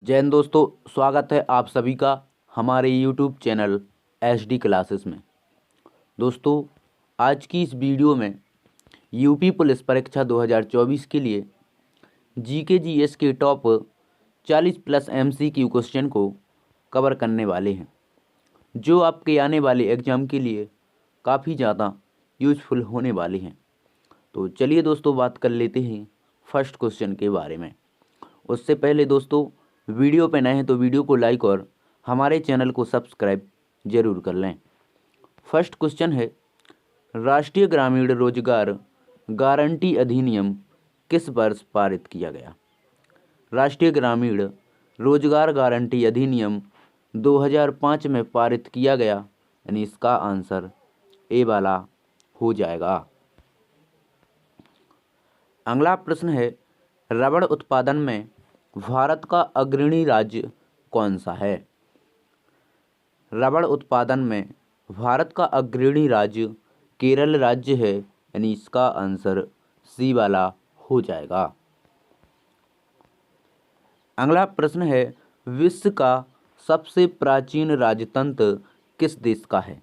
जय हिंद दोस्तों, स्वागत है आप सभी का हमारे यूट्यूब चैनल एचडी क्लासेस में। दोस्तों, आज की इस वीडियो में यूपी पुलिस परीक्षा 2024 के लिए जीके जीएस के टॉप 40 प्लस एमसीक्यू क्वेश्चन को कवर करने वाले हैं, जो आपके आने वाले एग्ज़ाम के लिए काफ़ी ज़्यादा यूजफुल होने वाले हैं। तो चलिए दोस्तों, बात कर लेते हैं फर्स्ट क्वेश्चन के बारे में। उससे पहले दोस्तों, वीडियो पे नए हैं तो वीडियो को लाइक और हमारे चैनल को सब्सक्राइब जरूर कर लें। फर्स्ट क्वेश्चन है, राष्ट्रीय ग्रामीण रोजगार गारंटी अधिनियम किस वर्ष पारित किया गया? राष्ट्रीय ग्रामीण रोजगार गारंटी अधिनियम 2005 में पारित किया गया, यानी इसका आंसर ए वाला हो जाएगा। अगला प्रश्न है, रबड़ उत्पादन में भारत का अग्रणी राज्य कौन सा है? रबड़ उत्पादन में भारत का अग्रणी राज्य केरल राज्य है, यानी इसका आंसर सी वाला हो जाएगा। अगला प्रश्न है, विश्व का सबसे प्राचीन राजतंत्र किस देश का है?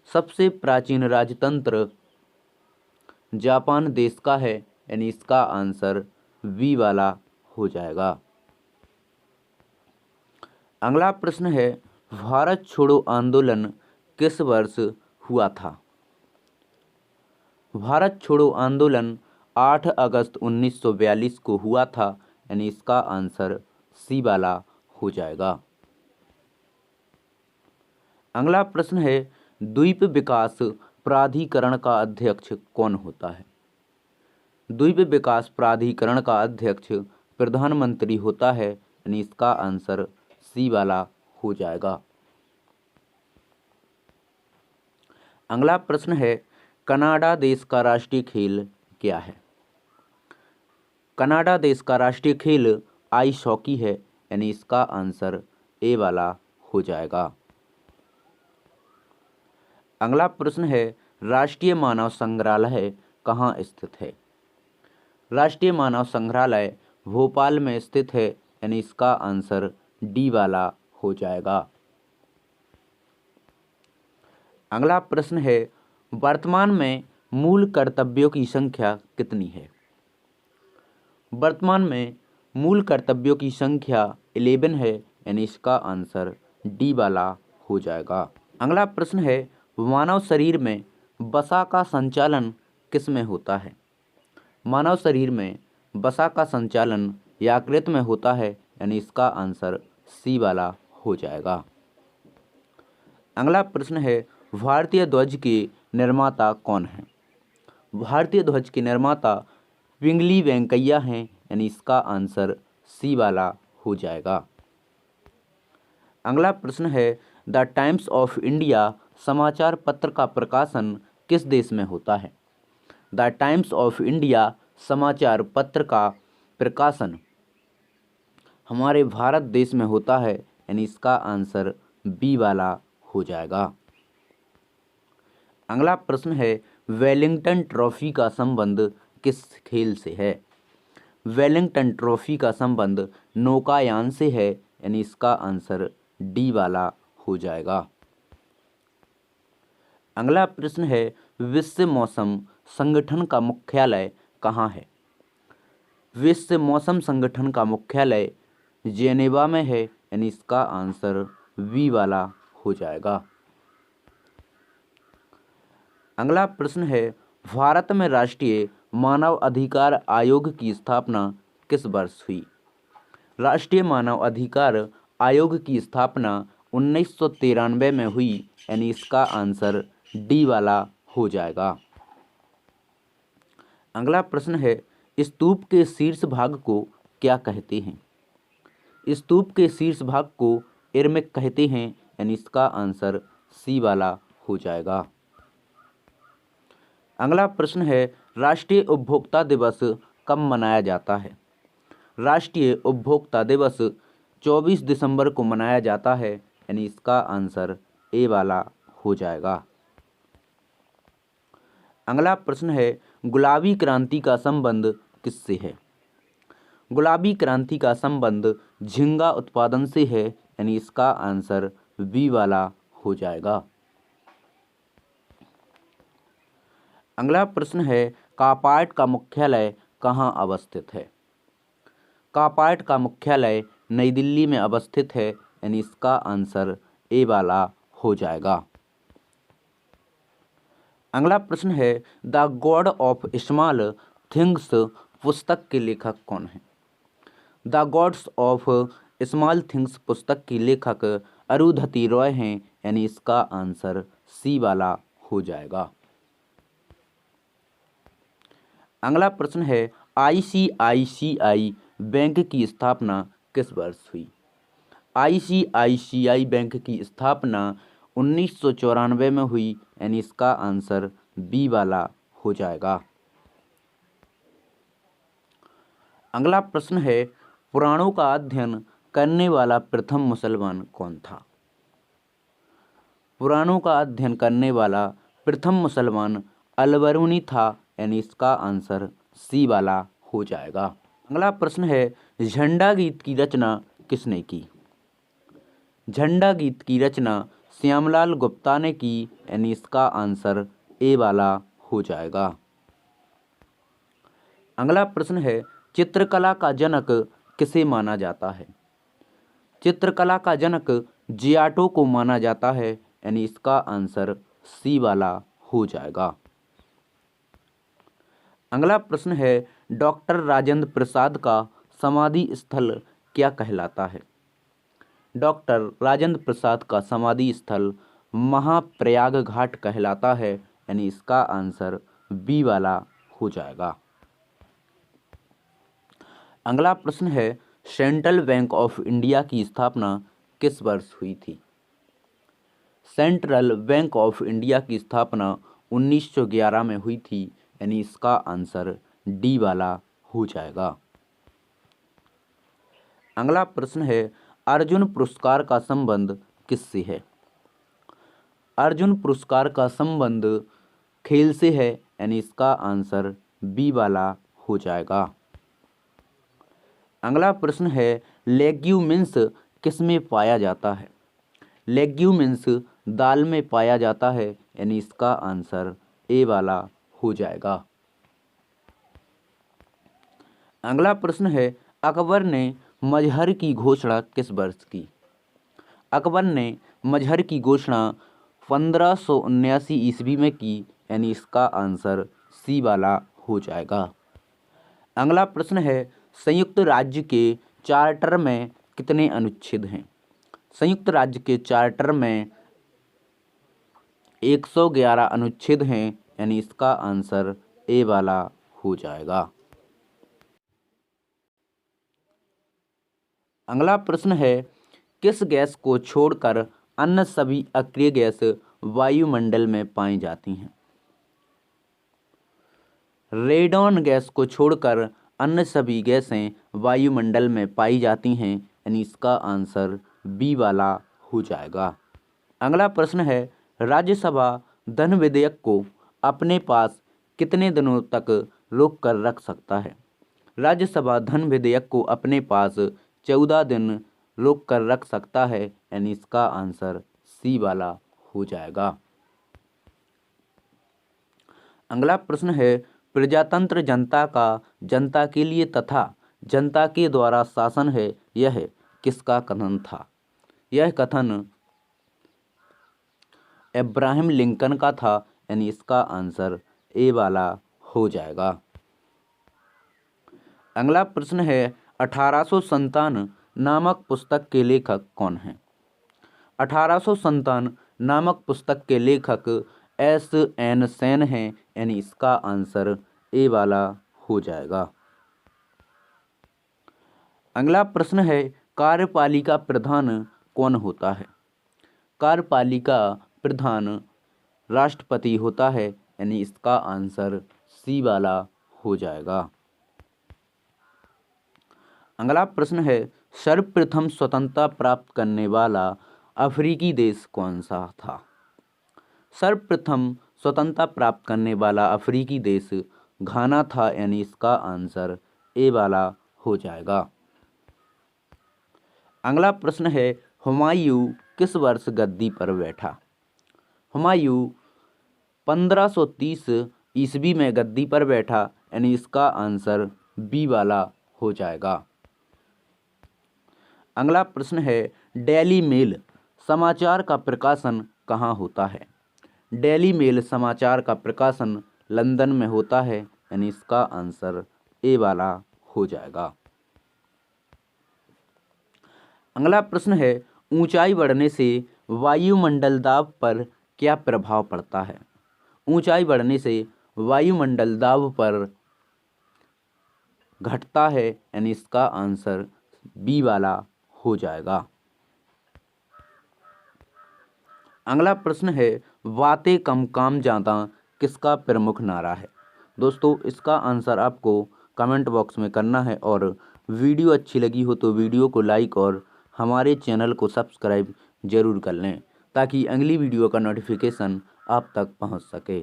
सबसे प्राचीन राजतंत्र जापान देश का है, यानी इसका आंसर बी वाला हो जाएगा। अगला प्रश्न है, भारत छोड़ो आंदोलन किस वर्ष हुआ था? भारत छोड़ो आंदोलन 8 अगस्त 1942 को हुआ था, यानी इसका आंसर सी वाला हो जाएगा। अगला प्रश्न है, द्वीप विकास प्राधिकरण का अध्यक्ष कौन होता है? द्वीप विकास प्राधिकरण का अध्यक्ष प्रधानमंत्री होता है, यानी इसका आंसर सी वाला हो जाएगा। अगला प्रश्न है, कनाडा देश का राष्ट्रीय खेल क्या है? कनाडा देश का राष्ट्रीय खेल आइस हॉकी है, यानी इसका आंसर ए वाला हो जाएगा। अगला प्रश्न है, राष्ट्रीय मानव संग्रहालय कहाँ स्थित है? राष्ट्रीय मानव संग्रहालय भोपाल में स्थित है, यानी इसका आंसर डी वाला हो जाएगा। अगला प्रश्न है, वर्तमान में मूल कर्तव्यों की संख्या कितनी है? वर्तमान में मूल कर्तव्यों की संख्या 11 है, यानी इसका आंसर डी वाला हो जाएगा। अगला प्रश्न है, मानव शरीर में वसा का संचालन किस में होता है? मानव शरीर में वसा का संचालन यकृत में होता है, यानी इसका आंसर सी वाला हो जाएगा। अगला प्रश्न है, भारतीय ध्वज के निर्माता कौन है? भारतीय ध्वज के निर्माता पिंगली वेंकैया हैं, यानी इसका आंसर सी वाला हो जाएगा। अगला प्रश्न है, द टाइम्स ऑफ इंडिया समाचार पत्र का प्रकाशन किस देश में होता है? द टाइम्स ऑफ इंडिया समाचार पत्र का प्रकाशन हमारे भारत देश में होता है, यानी इसका आंसर बी वाला हो जाएगा। अगला प्रश्न है, वेलिंगटन ट्रॉफी का संबंध किस खेल से है? वेलिंगटन ट्रॉफी का संबंध नौकायान से है, यानी इसका आंसर डी वाला हो जाएगा। अगला प्रश्न है, विश्व मौसम संगठन का मुख्यालय कहाँ है? विश्व मौसम संगठन का मुख्यालय जेनेवा में है, यानी इसका आंसर वी वाला हो जाएगा। अगला प्रश्न है, भारत में राष्ट्रीय मानव अधिकार आयोग की स्थापना किस वर्ष हुई? राष्ट्रीय मानव अधिकार आयोग की स्थापना 1993 में हुई, यानी इसका आंसर डी वाला हो जाएगा। अगला प्रश्न है, स्तूप के शीर्ष भाग को क्या कहते हैं? स्तूप के शीर्ष भाग को एर्मिक कहते हैं, यानी इसका आंसर सी वाला हो जाएगा। अगला प्रश्न है, राष्ट्रीय उपभोक्ता दिवस कब मनाया जाता है? राष्ट्रीय उपभोक्ता दिवस 24 दिसंबर को मनाया जाता है, यानी इसका आंसर ए वाला हो जाएगा। अगला प्रश्न है, गुलाबी क्रांति का संबंध किससे है? गुलाबी क्रांति का संबंध झींगा उत्पादन से है, यानी इसका आंसर बी वाला हो जाएगा। अगला प्रश्न है, कापार्ट का मुख्यालय कहाँ अवस्थित है? कापार्ट का मुख्यालय नई दिल्ली में अवस्थित है, यानी इसका आंसर ए वाला हो जाएगा। अगला प्रश्न है, the God of small things पुस्तक के लेखक कौन है? The gods of small things पुस्तक की लेखक अरुंधति रॉय हैं, यानी इसका आंसर सी वाला हो जाएगा। अगला प्रश्न है, आईसीआईसीआई बैंक की स्थापना किस वर्ष हुई? आईसीआईसीआई बैंक की स्थापना 1994 में हुई, यानी इसका आंसर बी वाला हो जाएगा। अगला प्रश्न है, पुराणों का अध्ययन करने वाला प्रथम मुसलमान कौन था? पुराणों का अध्ययन करने वाला प्रथम मुसलमान अल-बरूनी था, यानी इसका आंसर सी वाला हो जाएगा। अगला प्रश्न है, झंडा गीत की रचना किसने की? झंडा गीत की रचना श्यामलाल गुप्ता ने की, यानी इसका आंसर ए वाला हो जाएगा। अगला प्रश्न है, चित्रकला का जनक किसे माना जाता है? चित्रकला का जनक जियाटो को माना जाता है, यानी इसका आंसर सी वाला हो जाएगा। अगला प्रश्न है, डॉक्टर राजेंद्र प्रसाद का समाधि स्थल क्या कहलाता है? डॉक्टर राजेंद्र प्रसाद का समाधि स्थल महाप्रयाग घाट कहलाता है, यानी इसका आंसर बी वाला हो जाएगा। अगला प्रश्न है, सेंट्रल बैंक ऑफ इंडिया की स्थापना किस वर्ष हुई थी? सेंट्रल बैंक ऑफ इंडिया की स्थापना 1911 में हुई थी, यानी इसका आंसर डी वाला हो जाएगा। अगला प्रश्न है, अर्जुन पुरस्कार का संबंध किससे है? अर्जुन पुरस्कार का संबंध खेल से है, यानी इसका आंसर बी वाला हो जाएगा। अगला प्रश्न है, लेग्यूमिन्स किस में पाया जाता है? लेग्यूमिन्स दाल में पाया जाता है, यानी इसका आंसर ए वाला हो जाएगा। अगला प्रश्न है, अकबर ने मजहर की घोषणा किस वर्ष की? अकबर ने मजहर की घोषणा 1579 ईस्वी में की, यानी इसका आंसर सी वाला हो जाएगा। अगला प्रश्न है, संयुक्त राज्य के चार्टर में कितने अनुच्छेद हैं? संयुक्त राज्य के चार्टर में 111 अनुच्छेद हैं, यानी इसका आंसर ए वाला हो जाएगा। अगला प्रश्न है, किस गैस को छोड़कर अन्य सभी अक्रिय गैस वायुमंडल में पाई जाती हैं? रेडॉन गैस को छोड़कर अन्य सभी गैसें वायुमंडल में पाई जाती हैं, यानी इसका आंसर बी वाला हो जाएगा। अगला प्रश्न है, राज्यसभा धन विधेयक को अपने पास कितने दिनों तक रोक कर रख सकता है? राज्यसभा धन विधेयक को अपने पास 14 दिन रोक कर रख सकता है, यानी इसका आंसर सी वाला हो जाएगा। अगला प्रश्न है, प्रजातंत्र जनता का जनता के लिए तथा जनता के द्वारा शासन है, यह किसका कथन था? यह कथन अब्राहम लिंकन का था, यानी इसका आंसर ए वाला हो जाएगा। अगला प्रश्न है, 1857 नामक पुस्तक के लेखक कौन हैं? 1857 नामक पुस्तक के लेखक एस.एन. सेन हैं, यानी इसका आंसर ए वाला हो जाएगा। अगला प्रश्न है, कार्यपालिका प्रधान कौन होता है? कार्यपालिका प्रधान राष्ट्रपति होता है, यानी इसका आंसर सी वाला हो जाएगा। अगला प्रश्न है, सर्वप्रथम स्वतंत्रता प्राप्त करने वाला अफ्रीकी देश कौन सा था? सर्वप्रथम स्वतंत्रता प्राप्त करने वाला अफ्रीकी देश घाना था, यानी इसका आंसर ए वाला हो जाएगा। अगला प्रश्न है, हुमायूं किस वर्ष गद्दी पर बैठा? हुमायूं 1530 ईस्वी में गद्दी पर बैठा, यानी इसका आंसर बी वाला हो जाएगा। अगला प्रश्न है, डेली मेल समाचार का प्रकाशन कहाँ होता है? डेली मेल समाचार का प्रकाशन लंदन में होता है, यानी इसका आंसर ए वाला हो जाएगा। अगला प्रश्न है, ऊंचाई बढ़ने से वायुमंडल दाब पर क्या प्रभाव पड़ता है? ऊंचाई बढ़ने से वायुमंडल दाब पर घटता है, यानी इसका आंसर बी वाला हो जाएगा। अगला प्रश्न है, बातें कम काम ज़्यादा किसका प्रमुख नारा है? दोस्तों, इसका आंसर आपको कमेंट बॉक्स में करना है, और वीडियो अच्छी लगी हो तो वीडियो को लाइक और हमारे चैनल को सब्सक्राइब जरूर कर लें, ताकि अगली वीडियो का नोटिफिकेशन आप तक पहुंच सके।